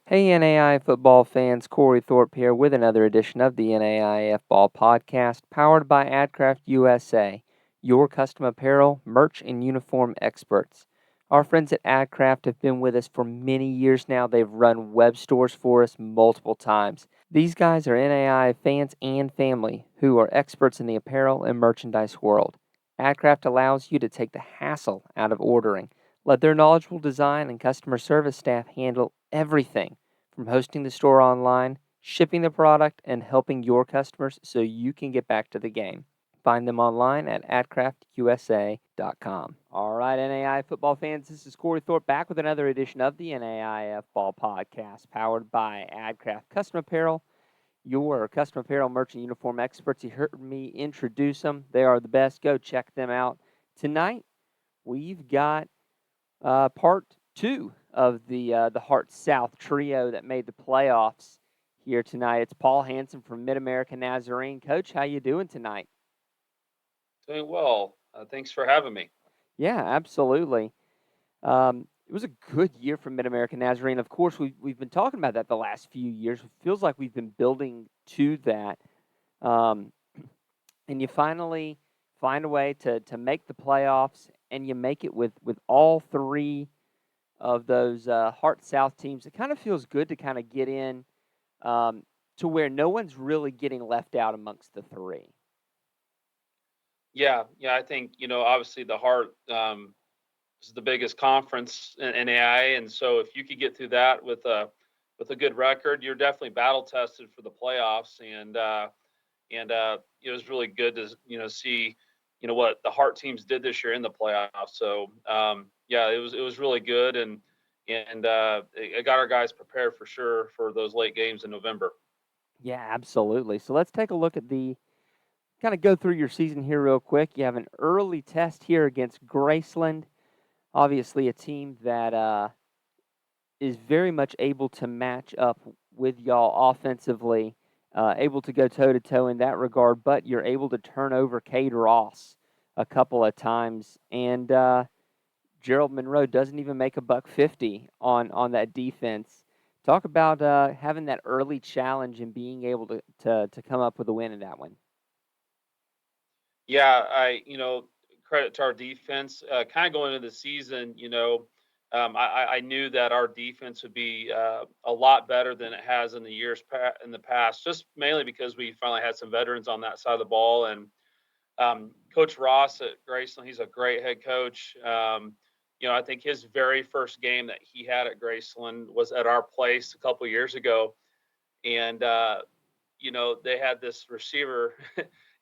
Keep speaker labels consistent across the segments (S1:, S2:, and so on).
S1: Hey NAI football fans, Corey Thorpe here with another edition of the NAIFBALL Podcast, powered by AdCraft USA, your custom apparel, merch, and uniform experts. Our friends at AdCraft have been with us for many years now. They've run web stores for us multiple times. These guys are NAI fans and family who are experts in the apparel and merchandise world. AdCraft allows you to take the hassle out of ordering. Let their knowledgeable design and customer service staff handle everything from hosting the store online, shipping the product, and helping your customers so you can get back to the game. Find them online at adcraftusa.com. All right, NAI football fans, this is Corey Thorpe back with another edition of the NAIF Ball Podcast, powered by AdCraft Custom Apparel, your custom apparel, merch, and uniform experts. You heard me introduce them. They are the best. Go check them out. Tonight, we've got part two of the Heart South trio that made the playoffs here tonight. It's Paul Hansen from MidAmerica Nazarene. Coach, how you doing tonight?
S2: Doing well. Thanks for having me.
S1: Yeah, absolutely. It was a good year for MidAmerica Nazarene. Of course, we've been talking about that the last few years. It feels like we've been building to that, um, and you finally find a way to make the playoffs, and you make it with all three of those Heart South teams. It kind of feels good to kind of get in um, to where no one's really getting left out amongst the three.
S2: Yeah. I think obviously the Heart is the biggest conference in NAI, and so if you could get through that with a good record, you're definitely battle tested for the playoffs. And it was really good to see what the Heart teams did this year in the playoffs. So yeah, it was really good, and it got our guys prepared for sure for those late games in November.
S1: Yeah, absolutely. So let's take a look at the kind of go through your season here real quick. You have an early test here against Graceland, obviously a team that is very much able to match up with y'all offensively, able to go toe to toe in that regard. But you're able to turn over Cade Ross a couple of times, and Gerald Monroe doesn't even make a buck 50 on that defense. Talk about having that early challenge and being able to come up with a win in that one.
S2: Yeah, credit to our defense. Kind of going into the season, I knew that our defense would be a lot better than it has in the in the past, just mainly because we finally had some veterans on that side of the ball. And Coach Ross at Graceland, he's a great head coach. I think his very first game that he had at Graceland was at our place a couple years ago, and they had this receiver,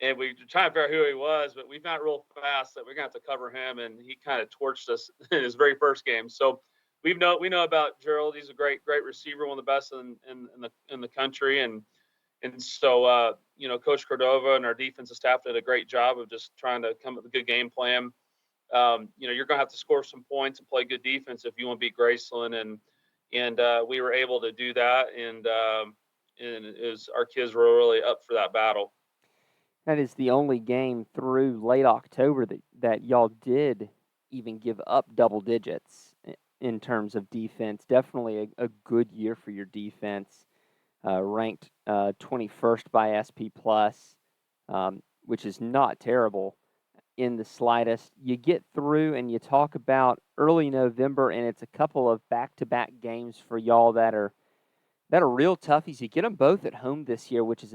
S2: and we were trying to figure out who he was, but we found real fast that we're gonna have to cover him, and he kind of torched us in his very first game. So we know about Gerald. He's a great receiver, one of the best in the country, and so Coach Cordova and our defensive staff did a great job of just trying to come up with a good game plan. You're gonna have to score some points and play good defense if you want to beat Graceland, and we were able to do that, and it was our kids were really up for that battle.
S1: That is the only game through late October that y'all did even give up double digits in terms of defense. Definitely a good year for your defense. Ranked 21st by SP Plus, which is not terrible in the slightest. You get through and you talk about early November, and it's a couple of back-to-back games for y'all that are real toughies. You get them both at home this year, which is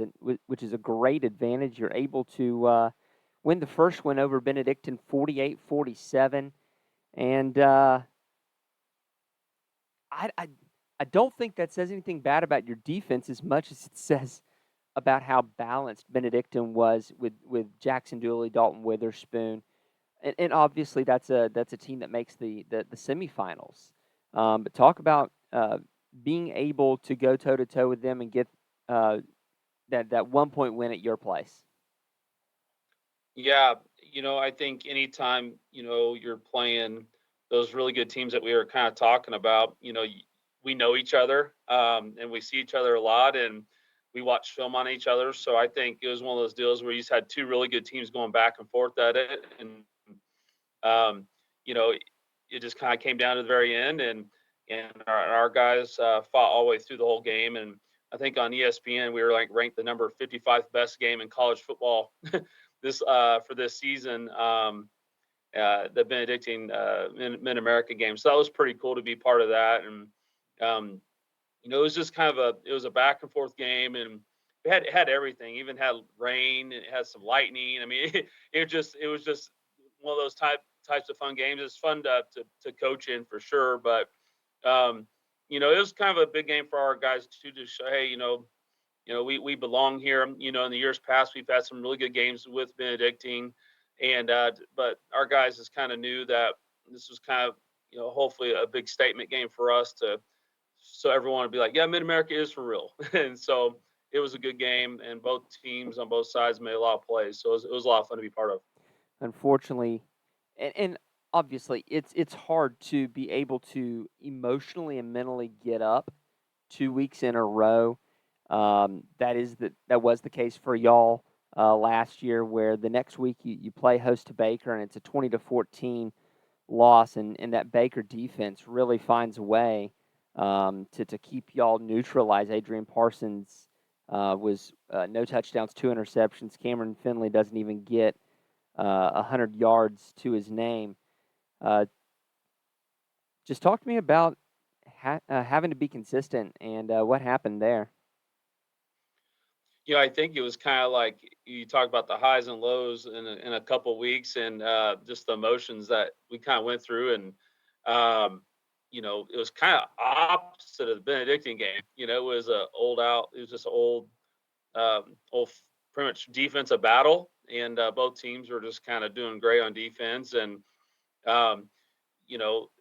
S1: a great advantage. You're able to win the first one over Benedictine 48-47, and I, I I don't think that says anything bad about your defense as much as it says about how balanced Benedictine was with Jackson Dooley, Dalton Witherspoon, and obviously that's a team that makes the semifinals. But talk about being able to go toe to toe with them and get uh, that 1 point win at your place.
S2: Yeah, I think anytime you're playing those really good teams that we were kind of talking about, we know each other, and we see each other a lot, and we watch film on each other. So I think it was one of those deals where you just had two really good teams going back and forth at it, and um, you know, it just kind of came down to the very end, and our guys fought all the way through the whole game. And I think on ESPN we were like ranked the number 55th best game in college football this for this season. The Benedictine MidAmerica game. So that was pretty cool to be part of that. And um, it was just kind of a back and forth game, and it had everything. Even had rain, it had some lightning. I mean, it was just one of those types of fun games. It's fun to coach in for sure, but um, it was kind of a big game for our guys too, to show, hey, we belong here. In the years past, we've had some really good games with Benedictine, and but our guys just kind of knew that this was kind of hopefully a big statement game for us to so everyone would be like, yeah, Mid America is for real. And so it was a good game, and both teams on both sides made a lot of plays. So it was a lot of fun to be part of.
S1: Unfortunately, and obviously, it's hard to be able to emotionally and mentally get up 2 weeks in a row. That was the case for y'all last year, where the next week you play host to Baker, and it's a 20-14 loss, and that Baker defense really finds a way to keep y'all neutralized. Adrian Parsons was no touchdowns, 2 interceptions. Cameron Finley doesn't even get 100 yards to his name. Uh, just talk to me about having to be consistent and what happened there.
S2: I think it was kind of like you talk about the highs and lows in a couple of weeks, and just the emotions that we kind of went through. And it was kind of opposite of the Benedictine game. It was it was just an old pretty much defensive battle, and both teams were just kind of doing great on defense. And um,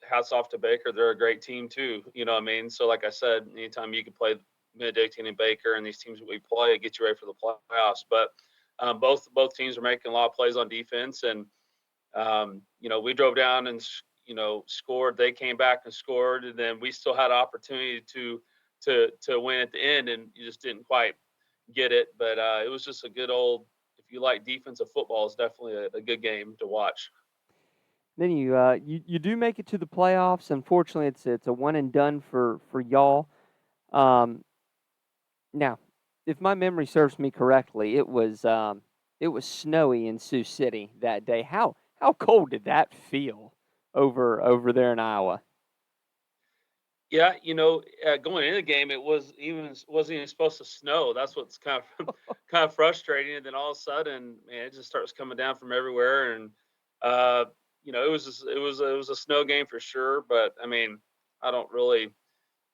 S2: hats off to Baker. They're a great team too. You know what I mean? So like I said, anytime you can play Benedictine and Baker and these teams that we play, it gets you ready for the playoffs. But both teams are making a lot of plays on defense, and we drove down and scored. They came back and scored, and then we still had an opportunity to win at the end, and you just didn't quite get it. But it was just a good old. If you like defensive football, it's definitely a good game to watch.
S1: Then you do make it to the playoffs. Unfortunately, it's a one and done for y'all. Um, Now, if my memory serves me correctly, it was snowy in Sioux City that day. How cold did that feel over there in Iowa?
S2: Yeah, going into the game, wasn't even supposed to snow. That's what's kind of kind of frustrating. And then all of a sudden, man, it just starts coming down from everywhere. And uh, it was a snow game for sure. But I mean, I don't really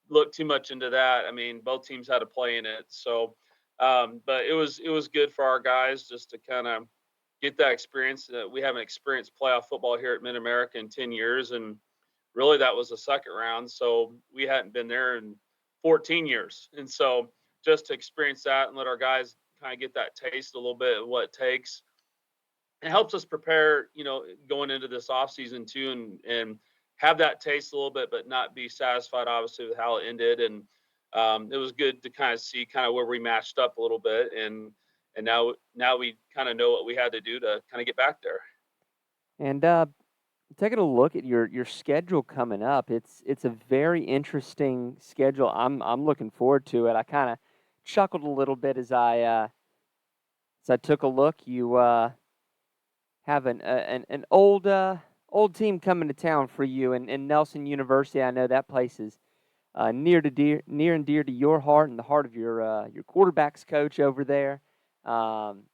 S2: look too much into that. I mean, both teams had a play in it, so but it was good for our guys just to kind of get that experience. We haven't experienced playoff football here at Mid America in 10 years, and really that was the second round, so we hadn't been there in 14 years. And so just to experience that and let our guys kind of get that taste a little bit of what it takes, it helps us prepare, going into this off season too, and have that taste a little bit, but not be satisfied obviously with how it ended. And it was good to kind of see kind of where we matched up a little bit, and now we kind of know what we had to do to kind of get back there.
S1: And taking a look at your schedule coming up, it's a very interesting schedule. I'm looking forward to it. I kind of chuckled a little bit as I took a look. You have an old team coming to town for you, and Nelson University. I know that place is near and dear to your heart and the heart of your quarterbacks coach over there. Um,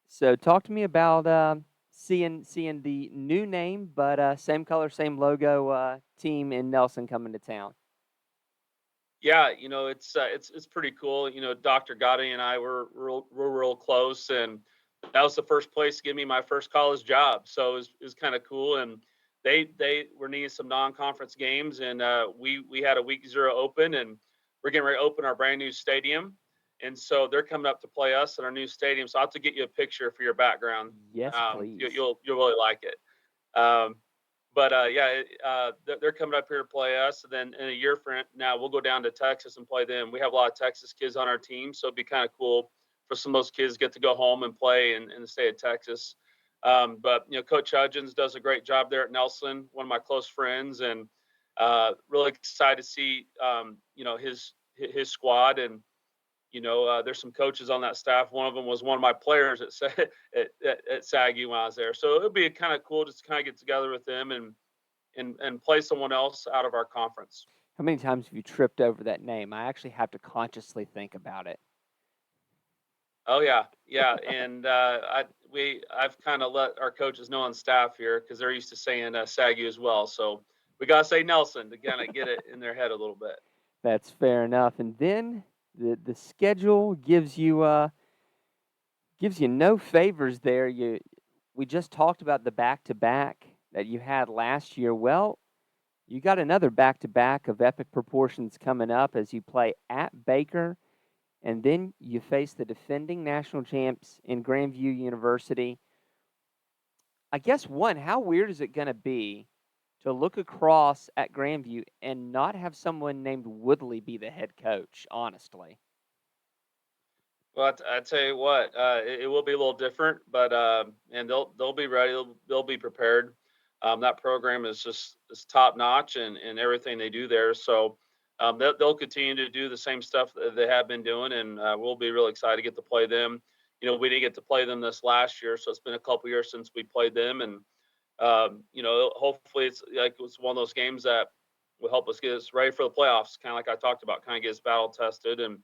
S1: so talk to me about seeing the new name, but same color, same logo team in Nelson coming to town.
S2: Yeah, it's pretty cool. Dr. Gotti and I were real close, and that was the first place to give me my first college job. So it was kind of cool. And they were needing some non-conference games, and we had a week zero open, and we're getting ready to open our brand new stadium. And so they're coming up to play us in our new stadium. So I'll have to get you a picture for your background.
S1: Yes, please.
S2: You'll really like it. Um, but yeah, they're coming up here to play us. And then in a year from now, we'll go down to Texas and play them. We have a lot of Texas kids on our team, so it'd be kind of cool for some of those kids to get to go home and play in the state of Texas. But Coach Hudgens does a great job there at Nelson, one of my close friends, and Really excited to see his squad, and there's some coaches on that staff. One of them was one of my players at SAGU when I was there. So it'll be kind of cool just to kind of get together with them and play someone else out of our conference.
S1: How many times have you tripped over that name? I actually have to consciously think about it.
S2: Oh yeah, yeah, and I've kind of let our coaches know on staff here because they're used to saying SAGU as well. So we gotta say Nelson to kind of get it in their head a little bit.
S1: That's fair enough. And then the schedule gives you no favors there. We just talked about the back-to-back that you had last year. Well, you got another back-to-back of epic proportions coming up as you play at Baker, and then you face the defending national champs in Grandview University. I guess how weird is it going to be to look across at Grandview and not have someone named Woodley be the head coach, honestly?
S2: Well, I tell you what, it will be a little different, but and they'll be ready. They'll be prepared. That program is top notch and everything they do there. So they'll continue to do the same stuff that they have been doing, and we'll be really excited to get to play them. We didn't get to play them this last year, so it's been a couple years since we played them, and hopefully it's one of those games that will help us get us ready for the playoffs. Kind of like I talked about, kind of get us battle tested, and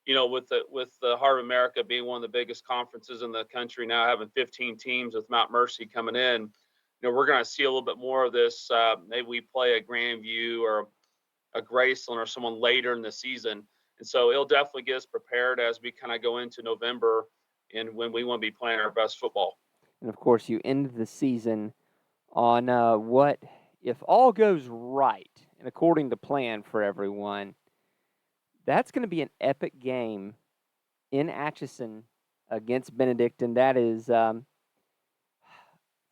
S2: with the Heart of America being one of the biggest conferences in the country now, having 15 teams with Mount Mercy coming in, we're going to see a little bit more of this. Maybe we play a Grandview or a Graceland or someone later in the season, and so it'll definitely get us prepared as we kind of go into November and when we want to be playing our best football.
S1: And of course, you end the season on what, if all goes right and according to plan for everyone, that's going to be an epic game in Atchison against Benedictine. That is,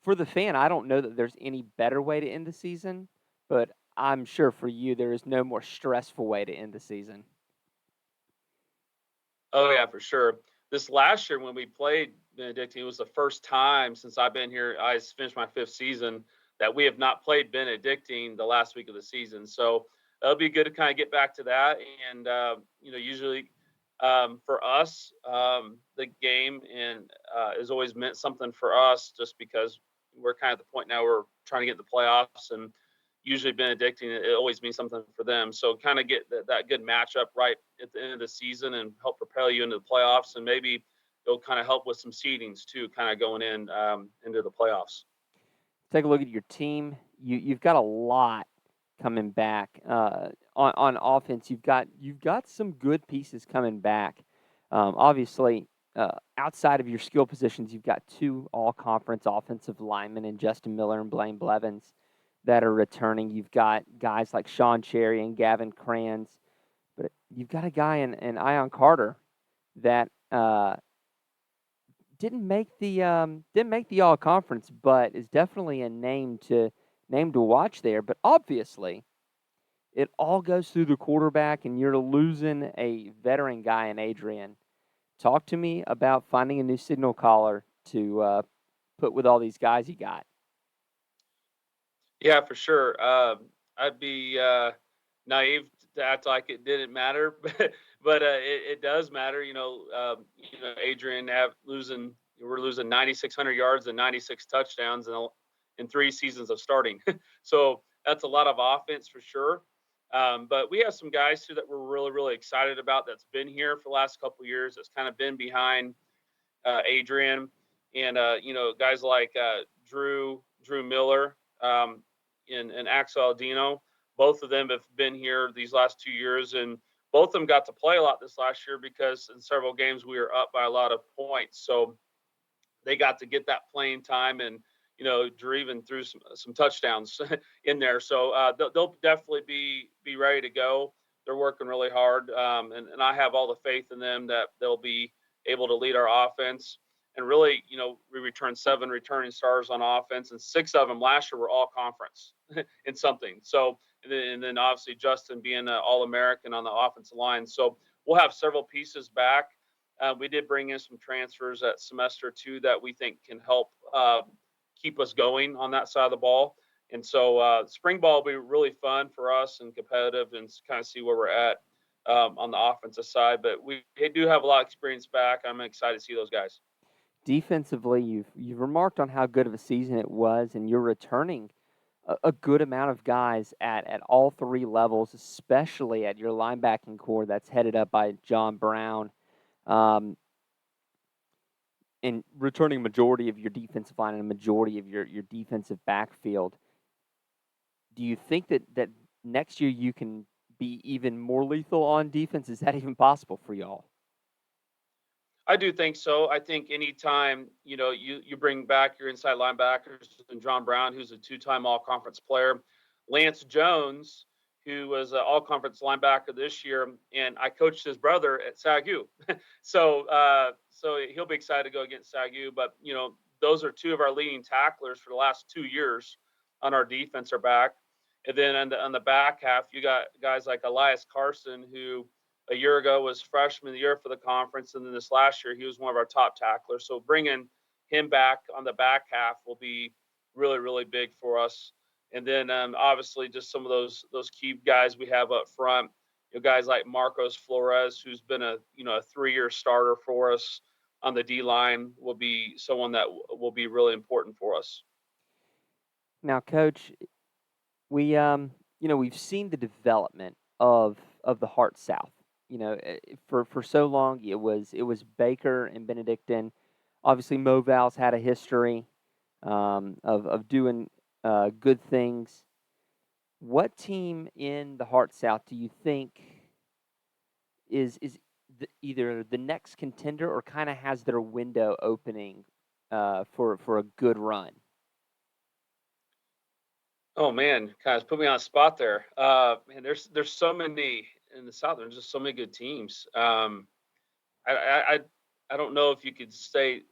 S1: for the fan, I don't know that there's any better way to end the season, but I'm sure for you, there is no more stressful way to end the season.
S2: Oh yeah, for sure. This last year when we played Benedictine, it was the first time since I've been here. I finished my 5th season that we have not played Benedictine the last week of the season. So it'll be good to kind of get back to that. And usually for us, the game and has always meant something for us, just because we're kind of at the point now we're trying to get the playoffs, and usually Benedictine, it always means something for them. So kind of get that good matchup right at the end of the season and help propel you into the playoffs, and maybe it'll kind of help with some seedings too, kind of going in into the playoffs.
S1: Take a look at your team. You've got a lot coming back on offense. You've got some good pieces coming back. Obviously, outside of your skill positions, you've got 2 all-conference offensive linemen in Justin Miller and Blaine Blevins that are returning. You've got guys like Sean Cherry and Gavin Kranz, but you've got a guy in Ion Carter that didn't make the all conference, but is definitely a name to watch there. But obviously, it all goes through the quarterback, and you're losing a veteran guy in Adrian. Talk to me about finding a new signal caller to put with all these guys you got.
S2: Yeah, for sure. I'd be naive to act like it didn't matter, but it does matter. Adrian we're losing 9,600 yards and 96 touchdowns in 3 seasons of starting. So that's a lot of offense for sure. But we have some guys too that we're really, really excited about that's been here for the last couple of years. That's kind of been behind Adrian, and guys like Drew Miller, and Axel Aldino. Both of them have been here these last 2 years, and both of them got to play a lot this last year because in several games we were up by a lot of points. So they got to get that playing time, and Drew even threw some touchdowns in there. So they'll definitely be ready to go. They're working really hard, and I have all the faith in them that they'll be able to lead our offense. And really, we returned 7 returning stars on offense, and 6 of them last year were all conference in something. So, and then obviously Justin being an All-American on the offensive line. So we'll have several pieces back. We did bring in some transfers at semester 2 that we think can help keep us going on that side of the ball. And so spring ball will be really fun for us and competitive, and kind of see where we're at on the offensive side. But we do have a lot of experience back. I'm excited to see those guys.
S1: Defensively, you've remarked on how good of a season it was, and you're returning a good amount of guys at all three levels, especially at your linebacking core that's headed up by John Brown, and returning majority of your defensive line and a majority of your defensive backfield. Do you think that next year you can be even more lethal on defense? Is that even possible for y'all?
S2: I do think so. I think anytime you bring back your inside linebackers and John Brown, who's a two-time All-Conference player, Lance Jones, who was an All-Conference linebacker this year, and I coached his brother at SAGU, so he'll be excited to go against SAGU. But those are two of our leading tacklers for the last 2 years on our defense are back, and then on the back half, you got guys like Elias Carson, who a year ago was freshman of the year for the conference, and then this last year he was one of our top tacklers. So bringing him back on the back half will be really, really big for us. And then obviously just some of those key guys we have up front, guys like Marcos Flores, who's been a 3-year starter for us on the D line, will be someone that will be really important for us.
S1: Now, Coach, we've seen the development of the Heart South. For so long it was Baker and Benedictine. Obviously, Moval's had a history of doing good things. What team in the Heart South do you think is either the next contender or kind of has their window opening for a good run?
S2: Oh man, kind of put me on a spot there. Man, there's so many in the South. There's just so many good teams. I don't know if you could say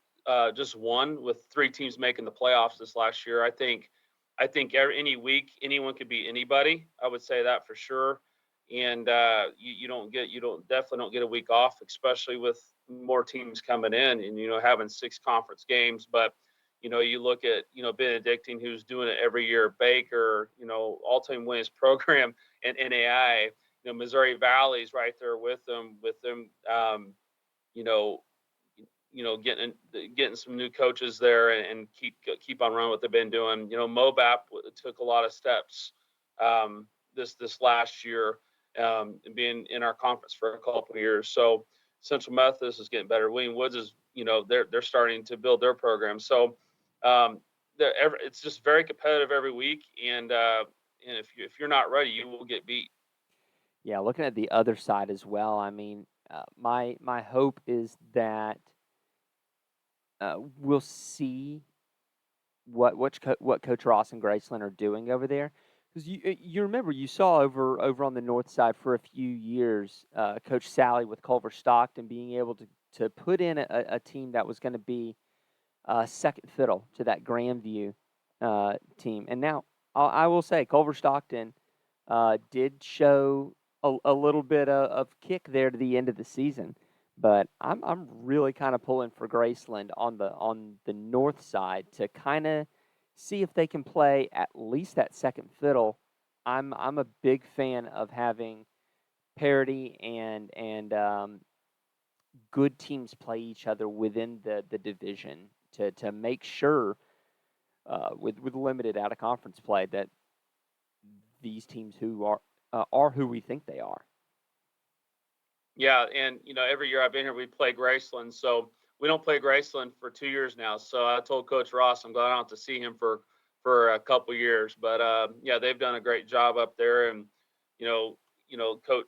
S2: just one with three teams making the playoffs this last year. I think any week anyone could beat anybody. I would say that for sure. And you definitely don't get a week off, especially with more teams coming in and having 6 conference games. But you look at Benedictine, who's doing it every year. Baker, all-time winners program, and NAI. Missouri Valley's right there with them. You know, getting some new coaches there, and keep on running what they've been doing. Mobap took a lot of steps this last year, being in our conference for a couple of years. So Central Methodist is getting better. William Woods is, they're starting to build their program. So it's just very competitive every week, and if you're not ready, you will get beat.
S1: Yeah, looking at the other side as well. I mean, my hope is that we'll see what Coach Ross and Graceland are doing over there, because you remember you saw over on the north side for a few years, Coach Sally with Culver Stockton being able to put in a team that was going to be second fiddle to that Grandview team. And now I will say Culver Stockton did show a little bit of kick there to the end of the season, but I'm really kind of pulling for Graceland on the north side to kind of see if they can play at least that second fiddle. I'm a big fan of having parity and good teams play each other within the division to make sure with limited out of conference play that these teams who are who we think they are.
S2: Yeah, and every year I've been here, we play Graceland. So we don't play Graceland for 2 years now. So I told Coach Ross I'm glad I don't have to see him for a couple years. But yeah, they've done a great job up there, and Coach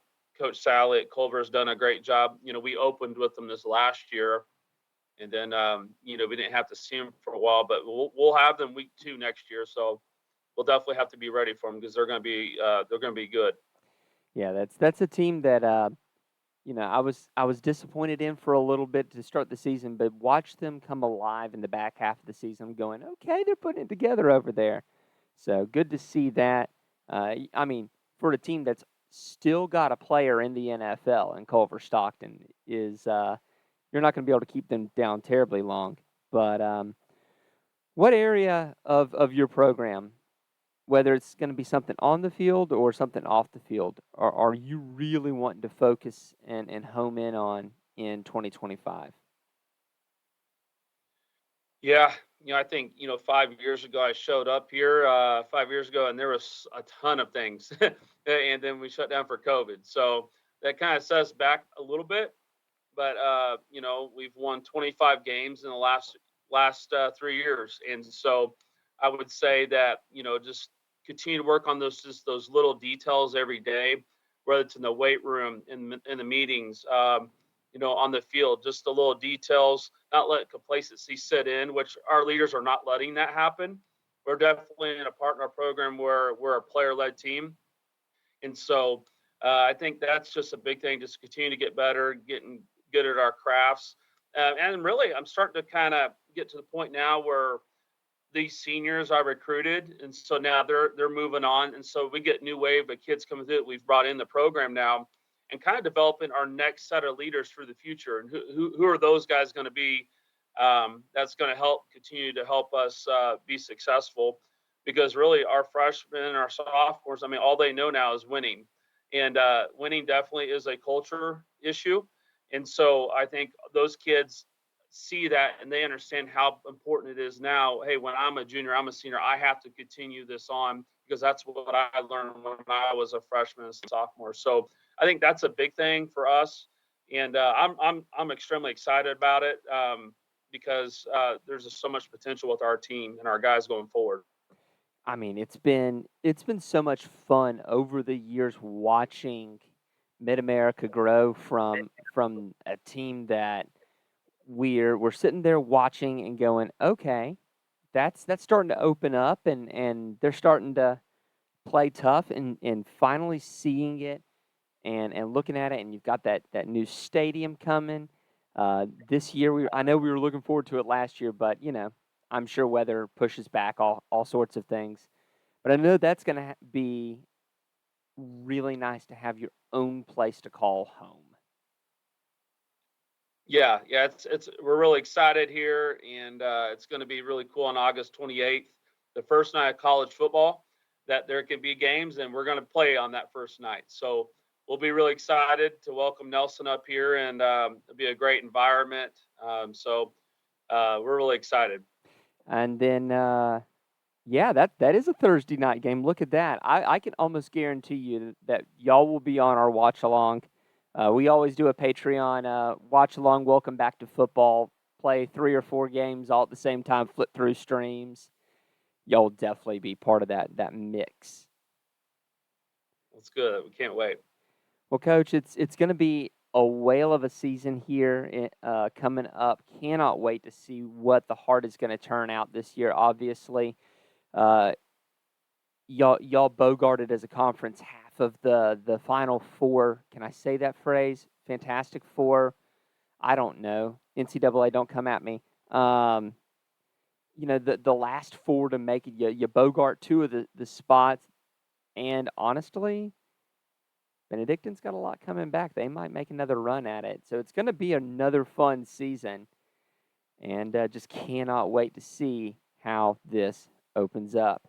S2: Sally at Culver's done a great job. We opened with them this last year, and then we didn't have to see them for a while, but we'll have them week 2 next year. So we'll definitely have to be ready for them, because they're going to be good.
S1: Yeah, that's a team that I was disappointed in for a little bit to start the season, but watch them come alive in the back half of the season. I'm going, okay, they're putting it together over there. So good to see that. I mean, for a team that's still got a player in the NFL, and Culver Stockton is, you're not going to be able to keep them down terribly long. But what area of your program whether it's going to be something on the field or something off the field, are you really wanting to focus and home in on in 2025?
S2: Yeah, I think 5 years ago I showed up here 5 years ago, and there was a ton of things, and then we shut down for COVID. So that kind of set us back a little bit. But we've won 25 games in the last 3 years, and so I would say that just continue to work on those little details every day, whether it's in the weight room, in the meetings, on the field, just the little details. Not let complacency sit in, which our leaders are not letting that happen. We're definitely in a partner program where we're a player-led team, and so I think that's just a big thing. Just continue to get better, getting good at our crafts. And really, I'm starting to kind of get to the point now where these seniors I recruited, and so now they're moving on, and so we get new wave of kids coming through that we've brought in the program now, and kind of developing our next set of leaders for the future. And who are those guys going to be? That's going to continue to help us be successful, because really our freshmen and our sophomores, I mean, all they know now is winning, and winning definitely is a culture issue, and so I think those kids see that and they understand how important it is now. Hey, when I'm a junior, I'm a senior, I have to continue this on, because that's what I learned when I was a freshman and sophomore. So I think that's a big thing for us, and I'm extremely excited about it, because there's just so much potential with our team and our guys going forward.
S1: I mean, it's been so much fun over the years watching MidAmerica grow from a team that we're sitting there watching and going, okay, that's starting to open up, and they're starting to play tough, and finally seeing it and looking at it, and you've got that new stadium coming this year. I know we were looking forward to it last year, but I'm sure weather pushes back all sorts of things. But I know that's going to be really nice to have your own place to call home.
S2: Yeah, it's we're really excited here, and it's going to be really cool on August 28th, the first night of college football, that there can be games, and we're going to play on that first night. So we'll be really excited to welcome Nelson up here, and it'll be a great environment. We're really excited.
S1: And then, yeah, that is a Thursday night game. Look at that. I can almost guarantee you that y'all will be on our watch along. We always do a Patreon watch along, welcome back to football, play 3 or 4 games all at the same time, flip through streams. Y'all will definitely be part of that mix.
S2: That's good. We can't wait.
S1: Well, Coach, it's going to be a whale of a season here coming up. Cannot wait to see what the Heart is going to turn out this year. Obviously, uh, y'all bogarted as a conference half of the Final Four. Can I say that phrase? Fantastic Four. I don't know. NCAA, don't come at me. The last four to make it. You bogart 2 of the spots, and honestly, Benedictine's got a lot coming back. They might make another run at it. So it's going to be another fun season, and just cannot wait to see how this opens up.